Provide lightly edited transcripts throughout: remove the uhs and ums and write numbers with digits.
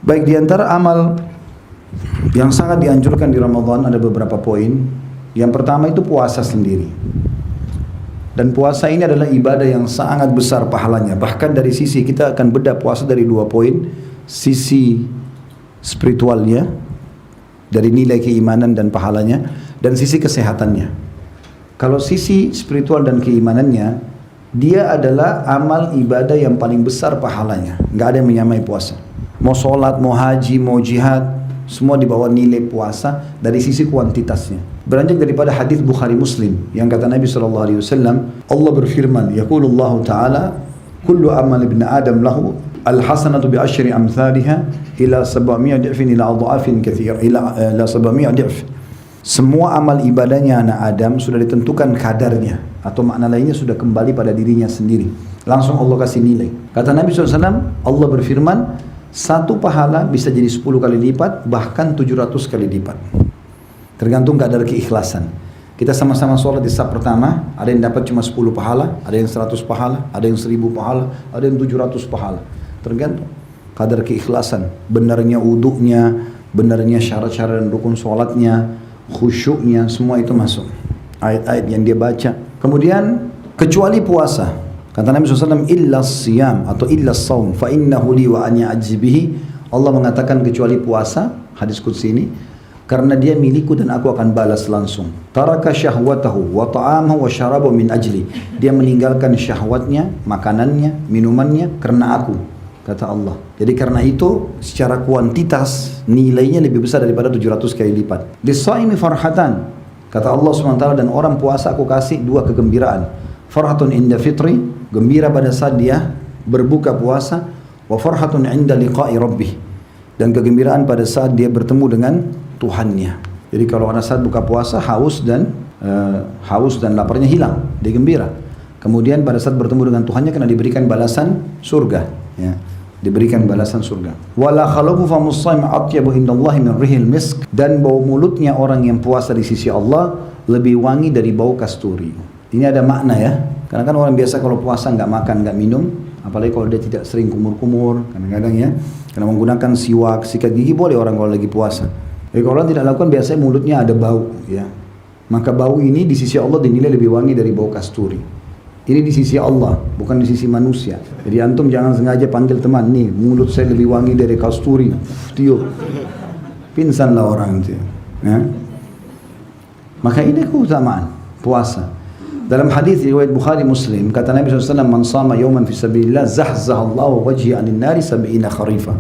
Baik, di antara amal yang sangat dianjurkan di Ramadan ada beberapa poin. Yang pertama itu puasa sendiri. Dan puasa ini adalah ibadah yang sangat besar pahalanya. Bahkan dari sisi kita akan bedah puasa dari dua poin. Sisi spiritualnya, dari nilai keimanan dan pahalanya, dan sisi kesehatannya. Kalau sisi spiritual dan keimanannya, dia adalah amal ibadah yang paling besar pahalanya. Nggak ada yang menyamai puasa. Mau sholat, mau haji, mau jihad, semua di bawah nilai puasa dari sisi kuantitasnya. Beranjak daripada hadis Bukhari Muslim yang kata Nabi SAW, Allah berfirman, yaqulullahu ta'ala, kullu amal ibn Adam lahu al-hasanatu bi asyri amthaliha ila 700 di'fin ila adha'afin katsir ila 700 di'f. Semua amal ibadahnya anak Adam sudah ditentukan kadarnya, atau makna lainnya sudah kembali pada dirinya sendiri. Langsung Allah kasih nilai. Kata Nabi SAW, Allah berfirman, satu pahala bisa jadi 10 kali lipat, bahkan 700 kali lipat. Tergantung kadar keikhlasan. Kita sama-sama sholat di saf pertama, ada yang dapat cuma 10 pahala, ada yang 100 pahala, ada yang 1000 pahala, ada yang 700 pahala. Tergantung kadar keikhlasan, benarnya wudunya, benarnya syarat-syarat dan rukun sholatnya, khusyuknya, semua itu masuk. Ayat-ayat yang dia baca. Kemudian, kecuali puasa. Kata Nabi SAW, illa siyam atau illa saum, fa innahu li wa ani ajzibihi. Allah mengatakan kecuali puasa, hadis qudsi ini, karena dia milikku dan aku akan balas langsung. Taraka syahwatahu wa ta'amahu wa syarabahu min ajli. Dia meninggalkan syahwatnya, makanannya, minumannya karena aku, kata Allah. Jadi karena itu secara kuantitas nilainya lebih besar daripada 700 kali lipat. Lis-shaimi farhatan, kata Allah SWT, dan orang puasa aku kasih dua kegembiraan. Farhatun inda fitri, gembira pada saat dia berbuka puasa, wa farhatun inda liqa'i rabbih, dan kegembiraan pada saat dia bertemu dengan Tuhannya. Jadi kalau pada saat buka puasa haus dan laparnya hilang, dia gembira. Kemudian pada saat bertemu dengan Tuhannya kena diberikan balasan surga, ya. Diberikan balasan surga. Wala khalufu famus shaim atyabu indallahi min rihil misk, dan bau mulutnya orang yang puasa di sisi Allah lebih wangi dari bau kasturi. Ini ada makna ya. Karena kan orang biasa kalau puasa nggak makan, nggak minum, apalagi kalau dia tidak sering kumur-kumur, kadang-kadang ya, karena menggunakan siwak, sikat gigi boleh orang kalau lagi puasa. Jadi kalau orang tidak lakukan, biasanya mulutnya ada bau, ya. Maka bau ini di sisi Allah dinilai lebih wangi dari bau kasturi. Ini di sisi Allah, bukan di sisi manusia. Jadi antum jangan sengaja panggil teman, nih mulut saya lebih wangi dari kasturi, tiup, pingsanlah orang itu. Ya. Maka ini keutamaan puasa. Dalam hadis riwayat Bukhari Muslim, kata Nabi SAW, man sama yawman fi sabilillah zahzahallahu wajhi anin nari sab'ina kharifa.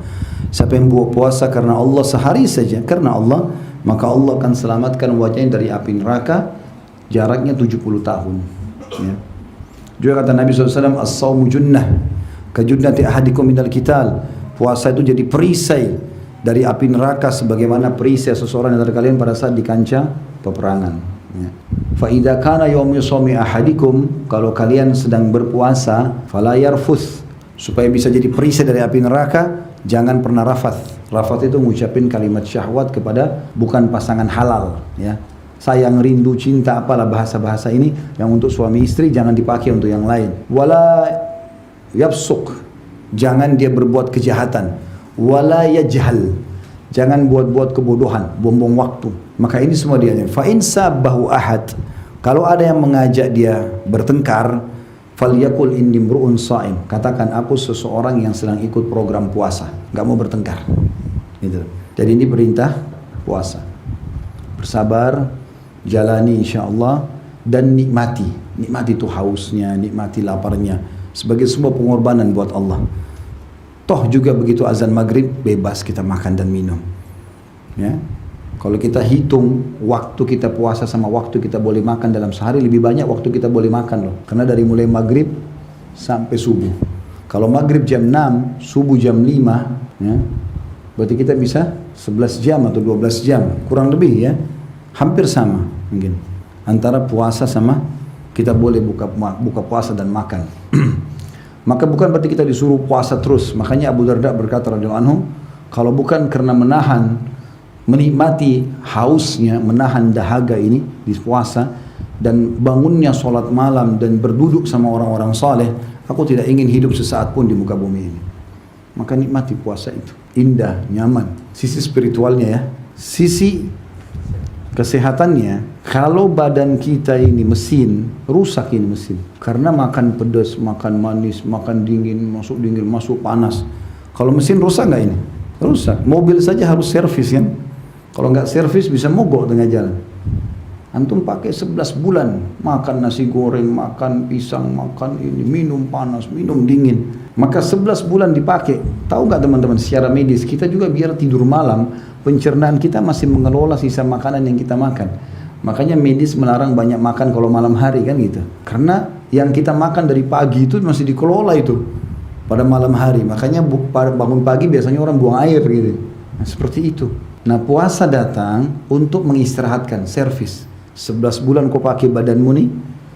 Siapa yang buat puasa karena Allah sehari saja, karena Allah, maka Allah akan selamatkan wajahnya dari api neraka, jaraknya 70 tahun. Ya. Juga kata Nabi SAW, as-sawmu junnah, kajunnati ahadikum minal qital. Puasa itu jadi perisai dari api neraka, sebagaimana perisai seseorang dari kalian pada saat di kancah peperangan. Ya. Fa idza kana yawmu shaumi ahadikum, kalau kalian sedang berpuasa, fala yarfuth, supaya bisa jadi perisai dari api neraka, jangan pernah rafath. Rafath itu mengucapkan kalimat syahwat kepada bukan pasangan halal, ya. Sayang, rindu, cinta, apalah bahasa-bahasa ini yang untuk suami istri jangan dipakai untuk yang lain. Wala yafsuk, jangan dia berbuat kejahatan. Wala yajhal, jangan buat-buat kebodohan, buang-buang waktu. Maka ini semua dia. Fa in sabbahu ahad, kalau ada yang mengajak dia bertengkar, falyakul inni mru'un shaim, katakan aku seseorang yang sedang ikut program puasa, enggak mau bertengkar. Gitu. Jadi ini perintah puasa. Bersabar, jalani insyaallah, dan nikmati. Nikmati itu hausnya, nikmati laparnya, sebagai sebuah pengorbanan buat Allah. Toh juga begitu azan maghrib, bebas kita makan dan minum. Ya. Kalau kita hitung waktu kita puasa sama waktu kita boleh makan dalam sehari, lebih banyak waktu kita boleh makan loh. Karena dari mulai maghrib sampai subuh. Kalau maghrib jam 6, subuh jam 5, ya, berarti kita bisa 11 jam atau 12 jam, kurang lebih ya. Hampir sama mungkin antara puasa sama kita boleh buka puasa dan makan. Maka bukan berarti kita disuruh puasa terus. Makanya Abu Darda berkata radhiyallahu anhu, kalau bukan karena menikmati hausnya, menahan dahaga ini di puasa, dan bangunnya sholat malam dan berduduk sama orang-orang saleh, aku tidak ingin hidup sesaat pun di muka bumi ini. Maka nikmati puasa itu. indah, nyaman. Sisi spiritualnya ya. Sisi kesehatannya, kalau badan kita ini mesin, rusak ini mesin. Karena makan pedas, makan manis, makan dingin, masuk panas. Kalau mesin rusak nggak ini? Rusak. Mobil saja harus servis kan? Kalau nggak servis bisa mogok tengah jalan. Antum pakai 11 bulan, makan nasi goreng, makan pisang, makan ini, minum panas, minum dingin. Maka 11 bulan dipakai. Tahu nggak teman-teman, secara medis kita juga biar tidur malam, pencernaan kita masih mengelola sisa makanan yang kita makan. Makanya medis melarang banyak makan kalau malam hari kan gitu. Karena yang kita makan dari pagi itu masih dikelola itu pada malam hari. Makanya bangun pagi biasanya orang buang air gitu. Nah, seperti itu. Nah, puasa datang untuk mengistirahatkan, servis. 11 bulan kau pakai badanmu nih,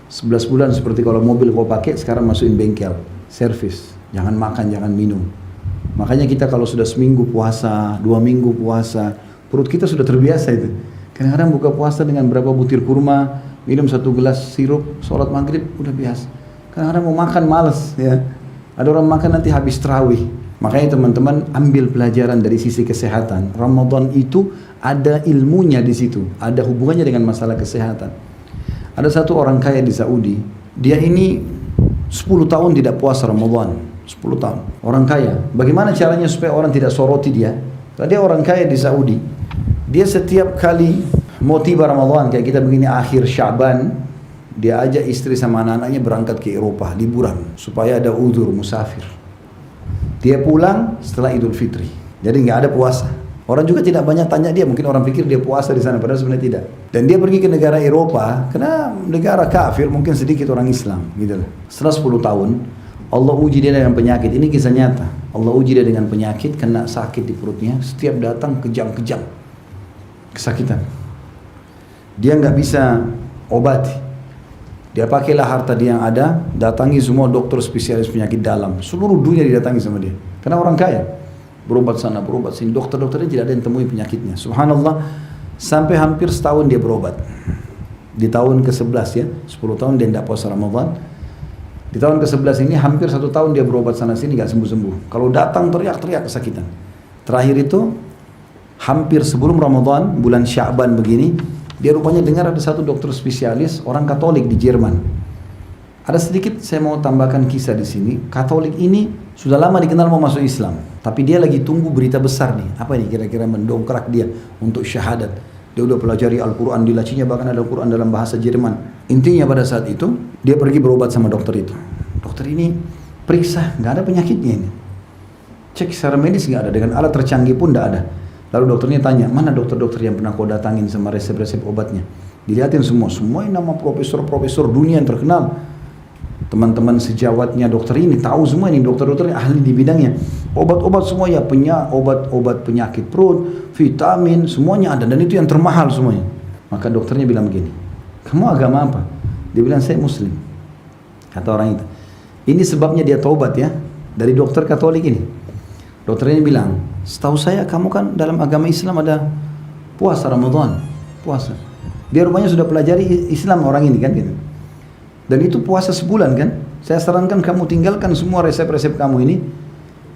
11 bulan seperti kalau mobil kau pakai, sekarang masukin bengkel, servis. Jangan makan, jangan minum. Makanya kita kalau sudah seminggu puasa, 2 minggu puasa, perut kita sudah terbiasa itu. Kadang-kadang buka puasa dengan berapa butir kurma, minum 1 gelas sirup, sholat maghrib, udah biasa. Kadang-kadang mau makan males ya. Ada orang makan nanti habis tarawih. Makanya teman-teman ambil pelajaran dari sisi kesehatan. Ramadan itu ada ilmunya di situ, ada hubungannya dengan masalah kesehatan. Ada satu orang kaya di Saudi, dia ini 10 tahun tidak puasa Ramadan, 10 tahun. Orang kaya. Bagaimana caranya supaya orang tidak soroti dia? Dia orang kaya di Saudi. Dia setiap kali mau tiba Ramadan kayak kita begini akhir Syaban, dia ajak istri sama anak-anaknya berangkat ke Eropa liburan supaya ada udzur musafir. Dia pulang setelah Idul Fitri. Jadi nggak ada puasa. Orang juga tidak banyak tanya dia, mungkin orang pikir dia puasa di sana, padahal sebenarnya tidak. Dan dia pergi ke negara Eropa, karena negara kafir mungkin sedikit orang Islam, gitu. Setelah 10 tahun, Allah uji dia dengan penyakit. Ini kisah nyata. Allah uji dia dengan penyakit, kena sakit di perutnya, setiap datang kejang-kejang, kesakitan. Dia nggak bisa obati. Dia pakailah harta dia yang ada, datangi semua dokter spesialis penyakit dalam. Seluruh dunia didatangi sama dia. Karena orang kaya. Berobat sana, berobat sini. Dokter-dokternya tidak ada yang temui penyakitnya. Subhanallah, sampai hampir setahun dia berobat. Di tahun ke-11 ya, 10 tahun dia tidak puasa Ramadan. Di tahun ke-11 ini hampir 1 tahun dia berobat sana sini gak sembuh-sembuh. Kalau datang teriak-teriak kesakitan. Terakhir itu, hampir sebelum Ramadan, bulan Sya'ban begini, dia rupanya dengar ada satu dokter spesialis orang Katolik di Jerman. Ada sedikit saya mau tambahkan kisah di sini. Katolik ini sudah lama dikenal mau masuk Islam, tapi dia lagi tunggu berita besar nih. Apa ini kira-kira mendongkrak dia untuk syahadat? Dia udah pelajari Al-Quran, di lacinya bahkan ada Al-Quran dalam bahasa Jerman. Intinya pada saat itu dia pergi berobat sama dokter itu. Dokter ini periksa, nggak ada penyakitnya ini. Cek secara medis nggak ada, dengan alat tercanggih pun nggak ada. Lalu dokternya tanya, mana dokter-dokter yang pernah kau datangin sama resep-resep obatnya? Dilihatin semua ini nama profesor-profesor dunia yang terkenal. Teman-teman sejawatnya dokter ini tahu semua ini, dokter-dokter ahli di bidangnya. Obat-obat semua ya, obat-obat penyakit perut, vitamin, semuanya ada. Dan itu yang termahal semuanya. Maka dokternya bilang begini, kamu agama apa? Dia bilang, saya Muslim. Kata orang itu. Ini sebabnya dia taubat ya, dari dokter Katolik ini. Dokternya bilang, setahu saya kamu kan dalam agama Islam ada puasa Ramadan, puasa. Dia rupanya sudah pelajari Islam orang ini kan gitu. Dan itu puasa sebulan kan. Saya sarankan kamu tinggalkan semua resep-resep kamu ini.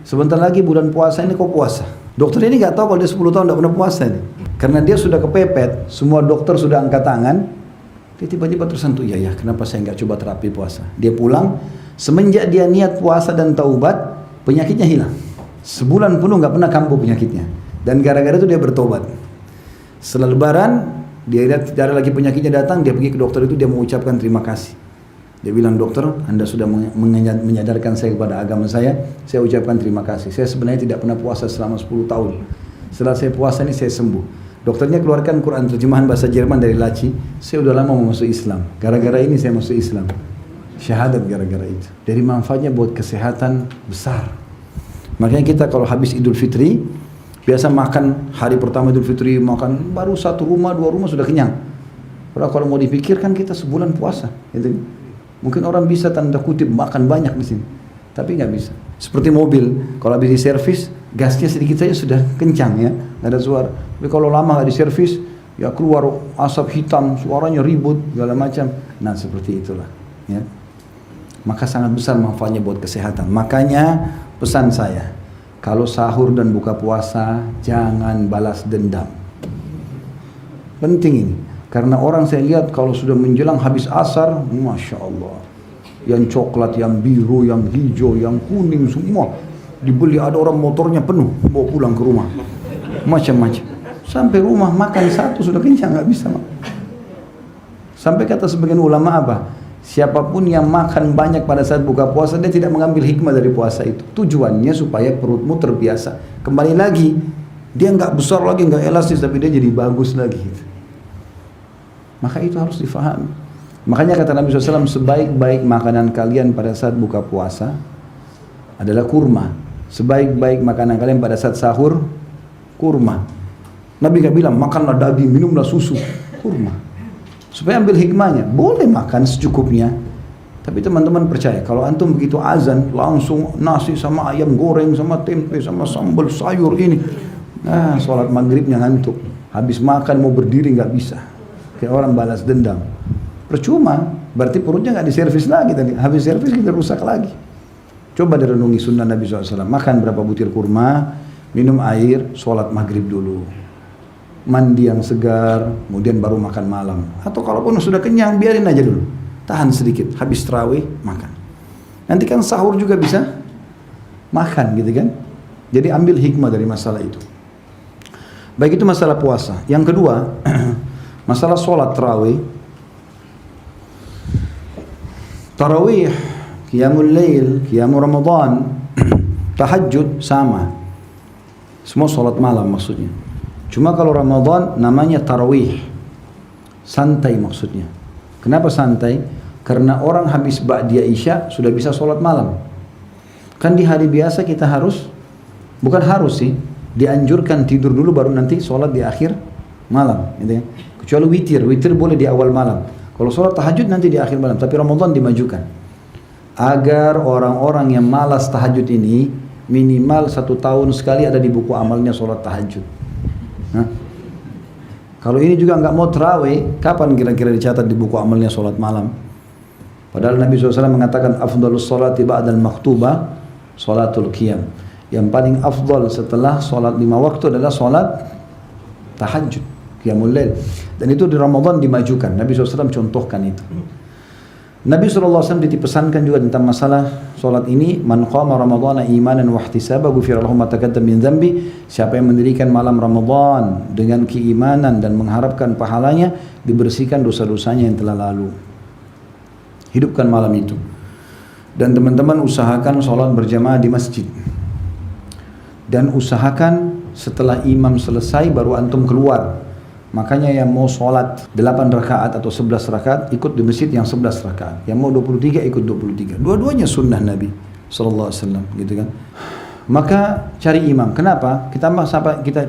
Sebentar lagi bulan puasa ini kau puasa. Dokter ini gak tahu kalau dia 10 tahun tidak pernah puasa nih. Karena dia sudah kepepet, semua dokter sudah angkat tangan. Dia tiba-tiba tersentuh, ya kenapa saya gak coba terapi puasa. Dia pulang, semenjak dia niat puasa dan taubat, penyakitnya hilang. Sebulan penuh gak pernah kambuh penyakitnya. Dan gara-gara itu dia bertobat. Setelah lebaran, dia lihat tidak ada lagi penyakitnya datang, dia pergi ke dokter itu, dia mengucapkan terima kasih. Dia bilang, dokter, Anda sudah menyadarkan saya kepada agama saya ucapkan terima kasih. Saya sebenarnya tidak pernah puasa selama 10 tahun. Setelah saya puasa ini saya sembuh. Dokternya keluarkan Quran terjemahan bahasa Jerman dari laci. Saya udah lama mau masuk Islam. Gara-gara ini saya masuk Islam. Syahadat gara-gara itu. Dari manfaatnya buat kesehatan besar. Makanya kita kalau habis Idul Fitri, biasa makan hari pertama Idul Fitri, makan baru 1 rumah, 2 rumah sudah kenyang. Padahal kalau mau dipikirkan kita sebulan puasa, gitu. Mungkin orang bisa tanda kutip makan banyak di sini, tapi nggak bisa. Seperti mobil, kalau habis diservis, gasnya sedikit saja sudah kencang ya, nggak ada suara. Tapi kalau lama nggak diservis, ya keluar asap hitam, suaranya ribut, segala macam. Nah seperti itulah. Ya. Maka sangat besar manfaatnya buat kesehatan. Makanya pesan saya, kalau sahur dan buka puasa jangan balas dendam. Penting ini, karena orang saya lihat kalau sudah menjelang habis asar, Masya Allah, yang coklat, yang biru, yang hijau, yang kuning semua dibeli. Ada orang motornya penuh bawa pulang ke rumah, macam-macam. Sampai rumah makan satu sudah kenyang, nggak bisa. Sampai kata sebagian ulama apa? Siapapun yang makan banyak pada saat buka puasa, dia tidak mengambil hikmah dari puasa itu. Tujuannya supaya perutmu terbiasa. Kembali lagi, dia nggak besar lagi, nggak elastis, tapi dia jadi bagus lagi. Maka itu harus difahami. Makanya kata Nabi SAW, sebaik-baik makanan kalian pada saat buka puasa adalah kurma. Sebaik-baik makanan kalian pada saat sahur, kurma. Nabi nggak bilang makanlah daging, minumlah susu, kurma. Supaya ambil hikmahnya, boleh makan secukupnya. Tapi teman-teman percaya, kalau antum begitu azan, langsung nasi sama ayam goreng, sama tempe, sama sambal sayur ini. Nah, sholat maghribnya ngantuk. Habis makan mau berdiri nggak bisa. Kayak orang balas dendam. Percuma, berarti perutnya nggak diservis lagi tadi. Habis servis kita rusak lagi. Coba direnungi sunnah Nabi SAW. Makan berapa butir kurma, minum air, sholat maghrib dulu. Mandi yang segar, kemudian baru makan malam. Atau kalaupun sudah kenyang, biarin aja dulu. Tahan sedikit, habis tarawih, makan. Nanti kan sahur juga bisa makan gitu kan. Jadi ambil hikmah dari masalah itu. Baik, itu masalah puasa. Yang kedua, masalah sholat tarawih. Tarawih, qiyamul lail, qiyamul Ramadan, tahajud sama. Semua sholat malam maksudnya. Cuma kalau Ramadan namanya tarawih, santai maksudnya. Kenapa santai? Karena orang habis ba'diyah isya sudah bisa sholat malam. Kan di hari biasa kita harus, bukan harus sih, dianjurkan tidur dulu baru nanti sholat di akhir malam, gitu ya. Kecuali witir boleh di awal malam. Kalau sholat tahajud nanti di akhir malam, tapi Ramadan dimajukan. Agar orang-orang yang malas tahajud ini minimal 1 tahun sekali ada di buku amalnya sholat tahajud. Nah, kalau ini juga nggak mau tarawih, kapan kira-kira dicatat di buku amalnya sholat malam? Padahal Nabi SAW mengatakan afdalus sholati ba'dal maktubah sholatul qiyam. Yang paling afdal setelah sholat 5 waktu adalah sholat tahajud, qiyamul lail. Dan itu di Ramadan dimajukan. Nabi SAW contohkan itu. Nabi SAW dipesankan juga tentang masalah solat ini, man qama ramadhana imanan wa ihtisaba ghufira lahu ma taqaddama min dhanbi. Siapa yang mendirikan malam Ramadan dengan keimanan dan mengharapkan pahalanya, dibersihkan dosa-dosanya yang telah lalu. Hidupkan malam itu. Dan teman-teman usahakan solat berjamaah di masjid. Dan usahakan setelah imam selesai baru antum keluar. Makanya yang mau sholat 8 rakaat atau 11 rakaat ikut di masjid yang 11 rakaat. Yang mau 23 ikut 23. Dua-duanya sunnah Nabi SAW, gitu kan. Maka cari imam. Kenapa? Kita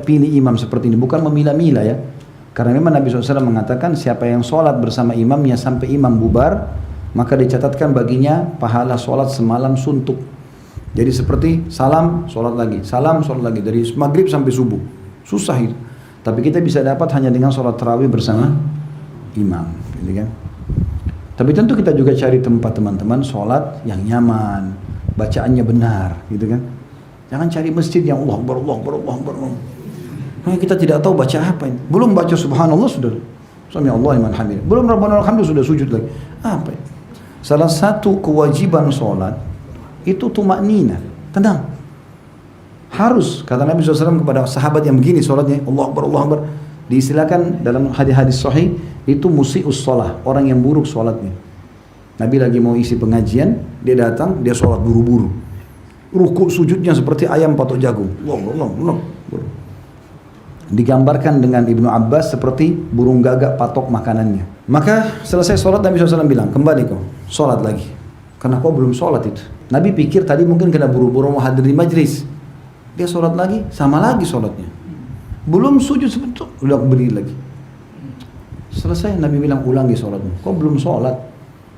pilih imam seperti ini bukan memilah-milah ya. Karena memang Nabi SAW mengatakan siapa yang sholat bersama imamnya sampai imam bubar, maka dicatatkan baginya pahala sholat semalam suntuk. Jadi seperti salam sholat lagi, salam sholat lagi dari maghrib sampai subuh. Susah itu. Tapi kita bisa dapat hanya dengan sholat tarawih bersama imam, gitu kan. Tapi tentu kita juga cari tempat teman-teman sholat yang nyaman, bacaannya benar, gitu kan. Jangan cari masjid yang Allah Akbar. Nah, kita tidak tahu baca apa ini. Belum baca subhanallah sudah sami Allah liman hamidah. Belum rabbana lakal hamd sudah sujud lagi. Apa ini? Salah satu kewajiban sholat itu tumaknina, tenang. Harus, kata Nabi SAW kepada sahabat yang begini sholatnya, Allah Akbar, diistilahkan dalam hadis-hadis sahih, itu musi'us sholah, orang yang buruk sholatnya. Nabi lagi mau isi pengajian, dia datang, dia sholat buru-buru. Rukuk sujudnya seperti ayam patok jagung. Allah. Digambarkan dengan Ibnu Abbas seperti burung gagak patok makanannya. Maka selesai sholat Nabi SAW bilang, kembali kau, sholat lagi. Karena kau belum sholat itu. Nabi pikir tadi mungkin kena buru-buru mau hadir di majlis. Dia sholat lagi, sama lagi sholatnya. Belum sujud sebentar, udah berdiri lagi. Selesai Nabi bilang ulangi sholatmu. Kok belum sholat?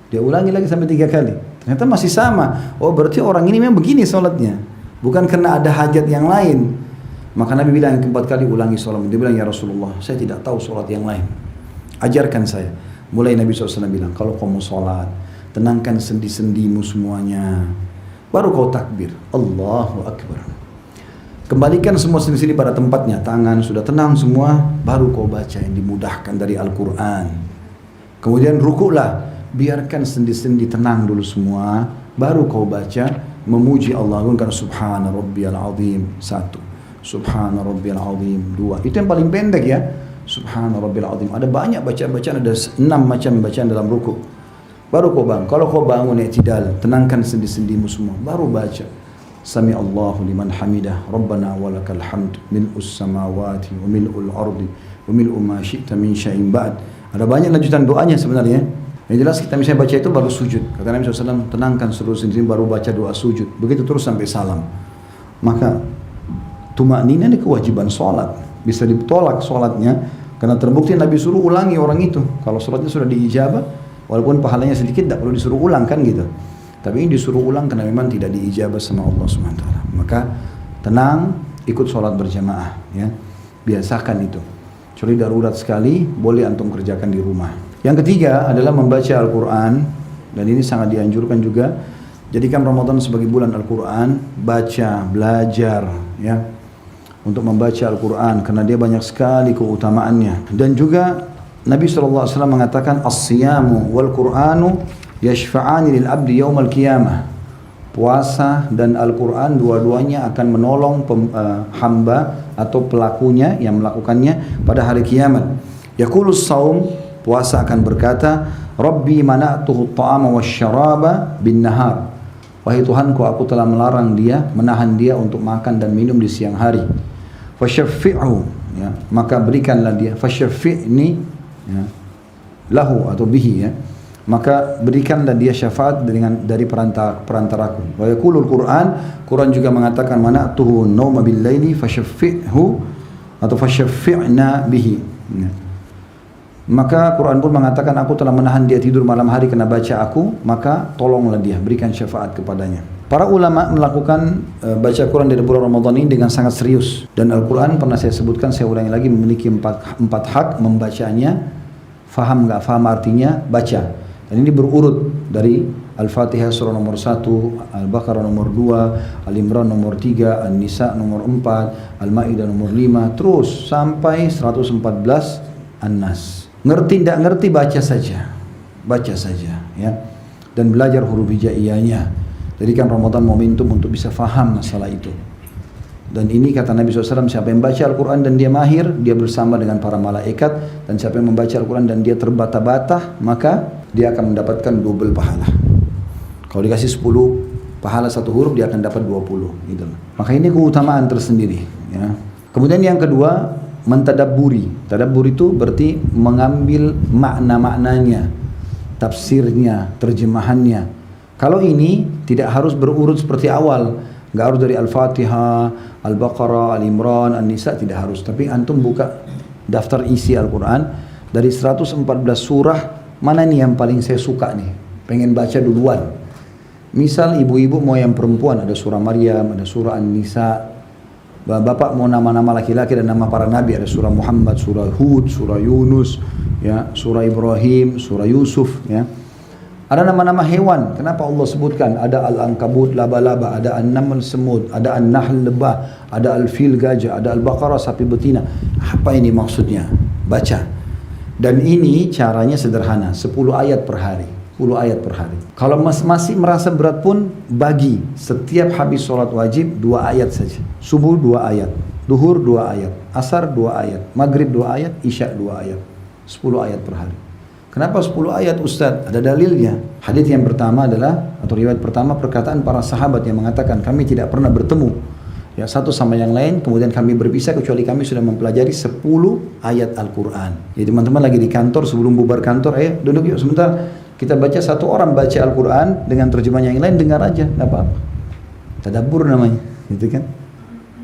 Dia ulangi lagi sampai 3 kali. Ternyata masih sama. Oh berarti orang ini memang begini sholatnya. Bukan karena ada hajat yang lain. Maka Nabi bilang yang keempat kali ulangi sholatmu. Dia bilang ya Rasulullah, saya tidak tahu sholat yang lain. Ajarkan saya. Mulai Nabi SAW bilang, kalau kau mau sholat, tenangkan sendi-sendimu semuanya. Baru kau takbir. Allahu Akbar. Kembalikan semua sendi-sendi pada tempatnya, tangan sudah tenang semua, baru kau baca yang dimudahkan dari Al-Quran. Kemudian rukuklah, biarkan sendi-sendi tenang dulu semua, baru kau baca memuji Allah. Karena subhana rabbiyal azim, 1, subhana rabbiyal azim, 2. Itu yang paling pendek ya, subhana rabbiyal azim. Ada banyak bacaan-bacaan, ada 6 macam bacaan dalam rukuk. Baru kau bangun. Kalau kau bangun i'tidal, tenangkan sendi-sendimu semua, baru baca Sami Allahu liman hamidah, Rabbana walakal hamd, mil'us samawati wa mil'ul ardi wa mil'u ma syi'ta min syai'in ba'd. Ada banyak lanjutan doanya sebenarnya. Yang jelas kita misalnya baca itu baru sujud. Kata Nabi SAW, tenangkan seluruh sendi baru baca doa sujud. Begitu terus sampai salam. Maka tumaknina ini kewajiban sholat. Bisa ditolak sholatnya karena terbukti Nabi suruh ulangi orang itu. Kalau sholatnya sudah diijabah, walaupun pahalanya sedikit, tidak perlu disuruh ulang kan gitu. Tapi ini disuruh ulang karena memang tidak diijabah sama Allah SWT. Maka tenang, ikut sholat berjamaah ya. Biasakan itu. Kecuali darurat sekali, boleh antum kerjakan di rumah. Yang ketiga adalah membaca Al-Quran. Dan ini sangat dianjurkan juga. Jadikan Ramadan sebagai bulan Al-Quran. Baca, belajar ya, untuk membaca Al-Quran karena dia banyak sekali keutamaannya. Dan juga Nabi SAW mengatakan as-siyamu wal Qur'anu yashfa'ani lil abdi yaumal qiyamah. Puasa dan Al-Quran dua-duanya akan menolong hamba atau pelakunya yang melakukannya pada hari kiamat. Yaqulus saum, puasa akan berkata, Rabbi mana'tuhu ta'ama wasyaraba bin nahar. Wahai Tuhanku, aku telah melarang dia, menahan dia untuk makan dan minum di siang hari. Fasyaffi'hu, ya, maka berikanlah dia, fasyaffi'ni ya, lahu atau bihi ya. Maka berikanlah dia syafaat dari perantaraku. Wa yaqulul Quran juga mengatakan mana'tuhu nauma bil laili fasyaffi'hu atau fasyaffi'na bihi. Ya. Maka Quran pun mengatakan aku telah menahan dia tidur malam hari karena baca aku, maka tolonglah dia, berikan syafaat kepadanya. Para ulama melakukan baca Quran dari bulan Ramadan ini dengan sangat serius. Dan Al-Quran pernah saya sebutkan, saya ulangi lagi, memiliki empat hak membacanya. Faham nggak faham artinya, baca. Dan ini berurut dari Al-Fatihah surah nomor 1, Al-Baqarah nomor 2, Al-Imran nomor 3, An-Nisa nomor 4, Al-Ma'idah nomor 5, terus sampai 114 An-Nas. Ngerti tidak ngerti baca saja ya. Dan belajar huruf hijaiyahnya. Jadikan Ramadan momentum untuk bisa faham masalah itu. Dan ini kata Nabi SAW, siapa yang baca Al-Quran dan dia mahir, dia bersama dengan para malaikat. Dan siapa yang membaca Al-Quran dan dia terbata-bata, maka dia akan mendapatkan double pahala. Kalau dikasih 10 pahala satu huruf, dia akan dapat 20 gitu. Maka ini keutamaan tersendiri ya. Kemudian yang kedua, mentadabburi. Tadabbur itu berarti mengambil makna-maknanya, tafsirnya, terjemahannya. Kalau ini tidak harus berurut seperti awal, nggak harus dari Al-Fatihah, Al-Baqarah, Al-Imran, An-Nisa, tidak harus. Tapi antum buka daftar isi Al-Quran, dari 114 surah, mana nih yang paling saya suka nih, pengen baca duluan. Misal ibu-ibu mau yang perempuan, ada surah Maryam, ada surah An-Nisa. Bapak mau nama-nama laki-laki dan nama para nabi, ada surah Muhammad, surah Hud, surah Yunus, ya, surah Ibrahim, surah Yusuf, ya. Ada nama-nama hewan, kenapa Allah sebutkan? Ada Al-Ankabut, laba-laba, ada An-Naml semut, ada An-Nahl lebah, ada Al-Fil gajah, ada Al-Baqarah sapi betina. Apa ini maksudnya? Baca. Dan ini caranya sederhana, 10 ayat per hari. 10 ayat per hari. Kalau masih merasa berat pun, bagi setiap habis sholat wajib 2 ayat saja. Subuh 2 ayat, duhur 2 ayat, asar 2 ayat, maghrib 2 ayat, isya 2 ayat. 10 ayat per hari. Kenapa 10 ayat Ustaz? Ada dalilnya. Hadits yang pertama adalah, atau riwayat pertama, perkataan para sahabat yang mengatakan kami tidak pernah bertemu ya satu sama yang lain, kemudian kami berpisah kecuali kami sudah mempelajari 10 ayat Al-Quran. Jadi teman-teman lagi di kantor, sebelum bubar kantor, ayo duduk yuk sebentar, kita baca, satu orang baca Al-Quran dengan terjemahan yang lain, dengar aja, tidak apa-apa. Tadabbur namanya, gitu kan?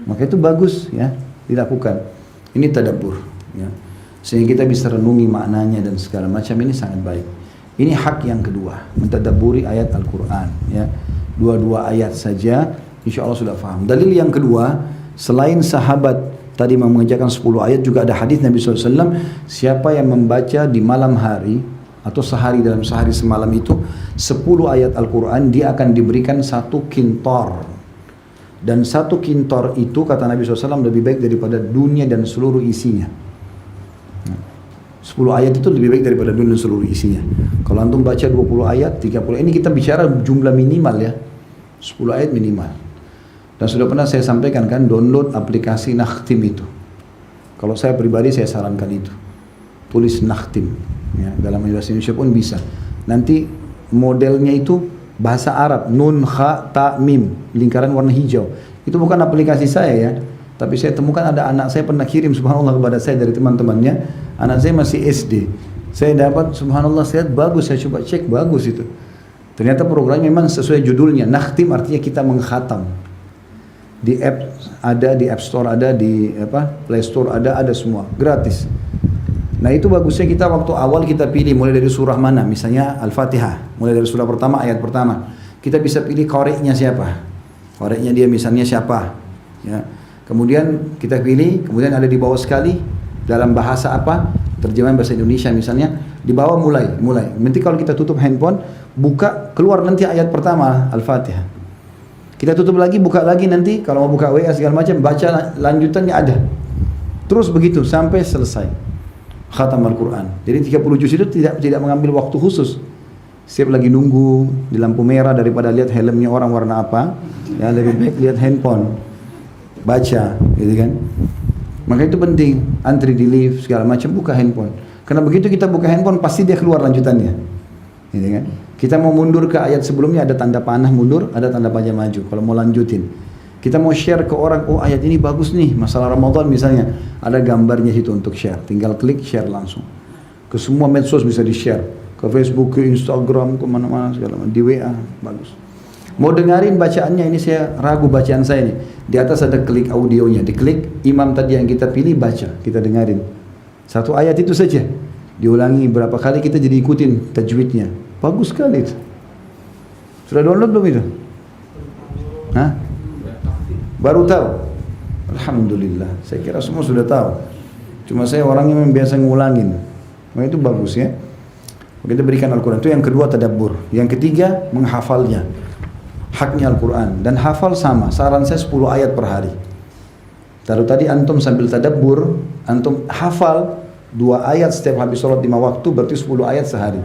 Maka itu bagus ya, dilakukan. Ini tadabbur ya. Sehingga kita bisa renungi maknanya dan segala macam, ini sangat baik. Ini hak yang kedua, mentadabburi ayat Al-Quran ya. 2 ayat saja, insya Allah sudah faham. Dalil yang kedua, selain sahabat tadi mengerjakan 10 ayat, juga ada hadis Nabi SAW, siapa yang membaca di malam hari atau sehari dalam sehari semalam itu 10 ayat Al-Quran, dia akan diberikan 1 kintor. Dan satu kintor itu kata Nabi SAW lebih baik daripada dunia dan seluruh isinya. 10 ayat itu lebih baik daripada dunia dan seluruh isinya. Kalau antum baca 20 ayat, 30, ini kita bicara jumlah minimal ya. 10 ayat minimal. Dan sudah pernah saya sampaikan kan, download aplikasi Nakhtim itu. Kalau saya pribadi saya sarankan itu. Tulis Nakhtim. Ya, dalam bahasa Indonesia pun bisa. Nanti modelnya itu bahasa Arab, nun, kha, ta, mim, lingkaran warna hijau. Itu bukan aplikasi saya ya. Tapi saya temukan ada anak saya pernah kirim subhanallah kepada saya dari teman-temannya. Anak saya masih SD. Saya dapat subhanallah, saya lihat bagus, saya coba cek bagus itu. Ternyata programnya memang sesuai judulnya. Nakhtim artinya kita mengkhatam. Di app ada, di App Store ada, di Play Store ada semua, gratis. Nah itu bagusnya kita waktu awal kita pilih mulai dari surah mana, misalnya Al-Fatihah, mulai dari surah pertama, ayat pertama. Kita bisa pilih qari'nya siapa. Qari'nya dia misalnya siapa. Ya. Kemudian kita pilih, kemudian ada di bawah sekali dalam bahasa apa, terjemahan bahasa Indonesia misalnya, di bawah mulai. Nanti kalau kita tutup handphone, buka keluar nanti ayat pertama Al-Fatihah. Kita tutup lagi, buka lagi nanti kalau mau buka WA segala macam, baca lanjutannya ada. Terus begitu sampai selesai khatam Al-Quran. Jadi 30 juz itu tidak mengambil waktu khusus. Setiap lagi nunggu di lampu merah daripada lihat helmnya orang warna apa, ya lebih baik lihat handphone, baca, gitu kan. Maka itu penting, antri di lift segala macam, buka handphone. Karena begitu kita buka handphone pasti dia keluar lanjutannya, gitu kan. Kita mau mundur ke ayat sebelumnya ada tanda panah mundur, ada tanda panah maju. Kalau mau lanjutin, kita mau share ke orang, oh ayat ini bagus nih, masalah Ramadan misalnya, ada gambarnya situ untuk share. Tinggal klik share langsung. Ke semua medsos bisa di share, ke Facebook, ke Instagram, ke mana-mana segala macam, di WA, bagus. Mau dengerin bacaannya, ini saya ragu bacaan saya nih. Di atas ada klik audionya, diklik imam tadi yang kita pilih baca, kita dengerin. Satu ayat itu saja, diulangi berapa kali kita jadi ikutin tajwidnya. Bagus sekali itu. Sudah download belum itu? Hah? Baru tahu? Alhamdulillah, saya kira semua sudah tahu. Cuma saya orangnya memang biasa ngulangin. Nah, itu bagus ya. Kita berikan Al-Quran. Itu yang kedua tadabbur. Yang ketiga menghafalnya. Haknya Al-Quran. Dan hafal sama, saran saya 10 ayat per hari. Lalu tadi antum sambil tadabbur, antum hafal 2 ayat setiap habis sholat 5 waktu, berarti 10 ayat sehari.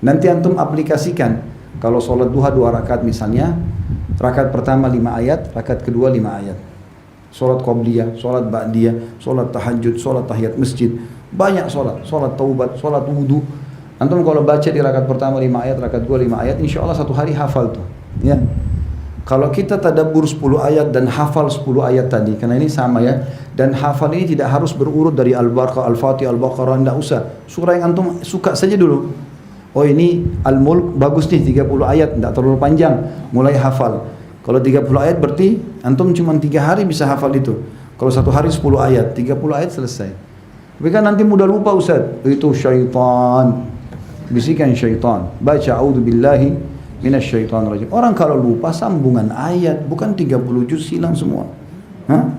Nanti antum aplikasikan. Kalau sholat duha 2 rakaat misalnya, rakaat pertama 5 ayat, rakaat kedua 5 ayat. Sholat qobliyah, sholat ba'diyah, sholat tahajud, sholat tahiyat masjid. Banyak sholat taubat, sholat wudu. Antum kalau baca di rakaat pertama 5 ayat, rakaat kedua 5 ayat, insya Allah 1 hari hafal tuh. Ya. Kalau kita tadabbur 10 ayat dan hafal 10 ayat tadi, karena ini sama ya, dan hafal ini tidak harus berurut dari Al-Baqarah, Al-Fatihah, Al-Baqarah, tidak usah. Surah yang antum suka saja dulu. Oh ini Al-Mulk bagus nih 30 ayat, tidak terlalu panjang, mulai hafal. Kalau 30 ayat berarti antum cuma 3 hari bisa hafal itu. Kalau 1 hari 10 ayat, 30 ayat selesai. Tapi kan nanti mudah lupa Ustaz, itu syaitan, bisikan syaitan. Baca a'udzubillahi minasyaitonir rajim. Orang kalau lupa sambungan ayat, bukan 30 juz hilang semua. Hah?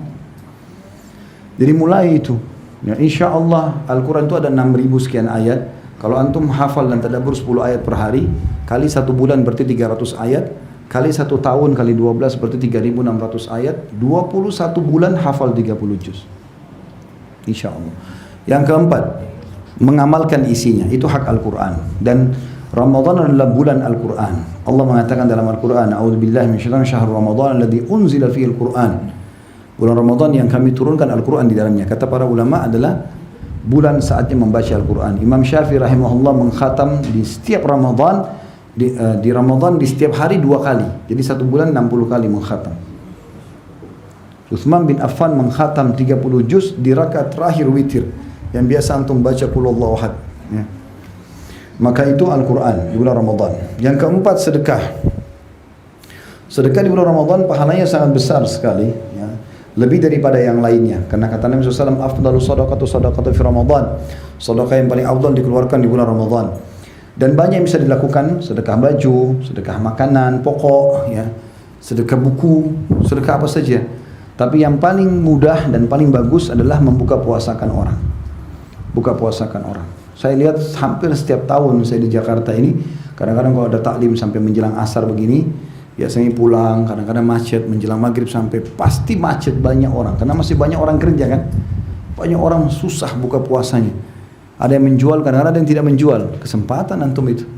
Jadi mulai itu. Ya, insya Allah Al-Quran itu ada 6.000 sekian ayat. Kalau antum hafal dan tadabbur 10 ayat per hari, kali 1 bulan berarti 300 ayat, kali 1 tahun kali 12 berarti 3.600 ayat, 21 bulan hafal 30 juz. Insya Allah. Yang keempat, mengamalkan isinya, itu hak Al-Quran. Dan Ramadan adalah bulan Al-Quran. Allah mengatakan dalam Al-Quran, A'udzubillahi minasyaitonir rajim, syahrul Ramadan alladzi unzila fihi Al-Quran. Bulan Ramadan yang kami turunkan Al-Quran di dalamnya. Kata para ulama adalah bulan saatnya membaca Al-Quran. Imam Syafi'i rahimahullah mengkhatam di setiap Ramadan, di Ramadan di setiap hari 2 kali. Jadi 1 bulan 60 kali mengkhatam. Utsman bin Affan mengkhatam 30 juz di rakaat terakhir witir, yang biasa antum baca qul huwallahu ahad. Ya. Maka itu Al-Quran di bulan Ramadan. Yang keempat, sedekah. Sedekah di bulan Ramadan pahalanya sangat besar sekali, ya. Lebih daripada yang lainnya. Karena kata Nabi SAW, afdalu sadaqatu fi Ramadan. Sedekah yang paling afdal dikeluarkan di bulan Ramadan. Dan banyak yang bisa dilakukan, sedekah baju, sedekah makanan pokok, ya, sedekah buku, sedekah apa saja. Tapi yang paling mudah dan paling bagus adalah membuka puasakan orang. Buka puasakan orang. Saya lihat hampir setiap tahun saya di Jakarta ini, kadang-kadang kalau ada taklim sampai menjelang asar begini, Biasanya pulang, kadang-kadang macet, menjelang maghrib sampai pasti macet banyak orang. Karena masih banyak orang kerja kan. Banyak orang susah buka puasanya. Ada yang menjual, kadang-kadang ada yang tidak menjual. Kesempatan antum itu.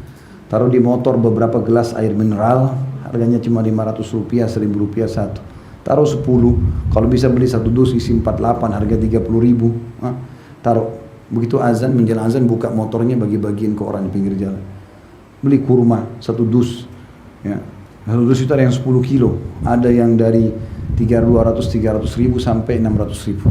Taruh di motor beberapa gelas air mineral, harganya cuma 500 rupiah, 1000 rupiah satu. Taruh 10, kalau bisa beli satu dus isi 48, harga 30 ribu. Taruh, begitu azan, menjelang azan buka motornya bagi-bagiin ke orang di pinggir jalan. Beli kurma, satu dus. Ya. Satu dus itu ada yang 10 kilo, ada yang dari 200-300 ribu sampai 600 ribu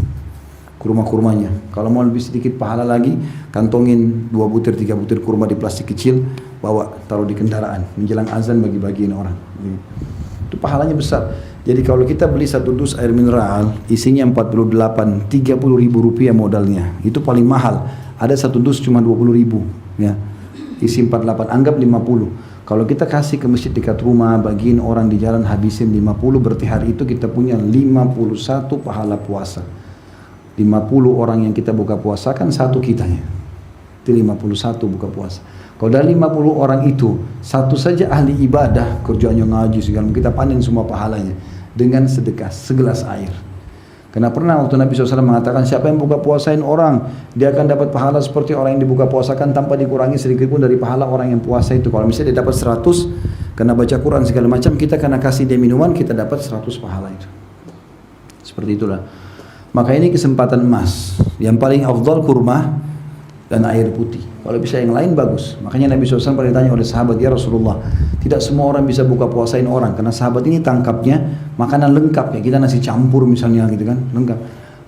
kurma-kurmanya. Kalau mau lebih sedikit pahala lagi, kantongin 2 butir 3 butir kurma di plastik kecil, bawa taruh di kendaraan, menjelang azan bagi-bagiin orang. Itu pahalanya besar. Jadi kalau kita beli satu dus air mineral, isinya 48, 30 ribu rupiah modalnya, itu paling mahal. Ada satu dus cuma 20 ribu, ya. Isi 48, anggap 50. Kalau kita kasih ke masjid dekat rumah, bagiin orang di jalan, habisin 50, berarti hari itu kita punya 51 pahala puasa. 50 orang yang kita buka puasa kan satu kitanya. Itu 51 buka puasa. Kalau dari 50 orang itu, satu saja ahli ibadah, kerjanya ngaji segala, kita panen semua pahalanya dengan sedekah segelas air. Karena pernah waktu Nabi SAW mengatakan, siapa yang buka puasain orang, dia akan dapat pahala seperti orang yang dibuka puasakan tanpa dikurangi sedikit pun dari pahala orang yang puasa itu. Kalau misalnya dia dapat 100 karena baca Quran segala macam, kita karena kasih dia minuman, kita dapat 100 pahala itu. Seperti itulah. Maka ini kesempatan emas. Yang paling afdal kurma dan air putih. Kalau bisa yang lain bagus. Makanya Nabi SAW pernah ditanya oleh sahabat, ya Rasulullah, tidak semua orang bisa buka puasain orang. Karena sahabat ini tangkapnya makanan lengkap, kayak kita nasi campur misalnya gitu kan, lengkap.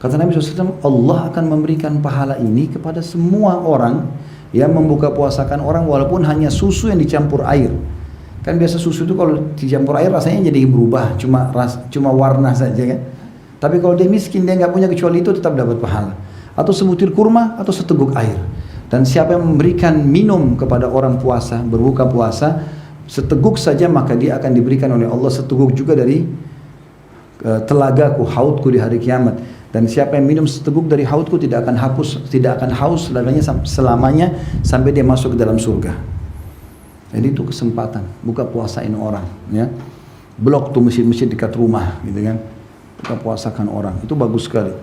Kata Nabi SAW, Allah akan memberikan pahala ini kepada semua orang yang membuka puasakan orang walaupun hanya susu yang dicampur air. Kan biasa susu itu kalau dicampur air rasanya jadi berubah, cuma warna saja kan. Tapi kalau dia miskin, dia nggak punya kecuali itu, tetap dapat pahala. Atau sebutir kurma, atau seteguk air. Dan siapa yang memberikan minum kepada orang puasa, berbuka puasa, seteguk saja, maka dia akan diberikan oleh Allah seteguk juga dari telagaku, hautku di hari kiamat. Dan siapa yang minum seteguk dari hautku tidak akan haus selamanya sampai dia masuk ke dalam surga. Jadi itu kesempatan, buka puasain orang, ya. Blok tuh masjid-masjid dekat rumah, gitu kan. Buka puasakan orang, itu bagus sekali.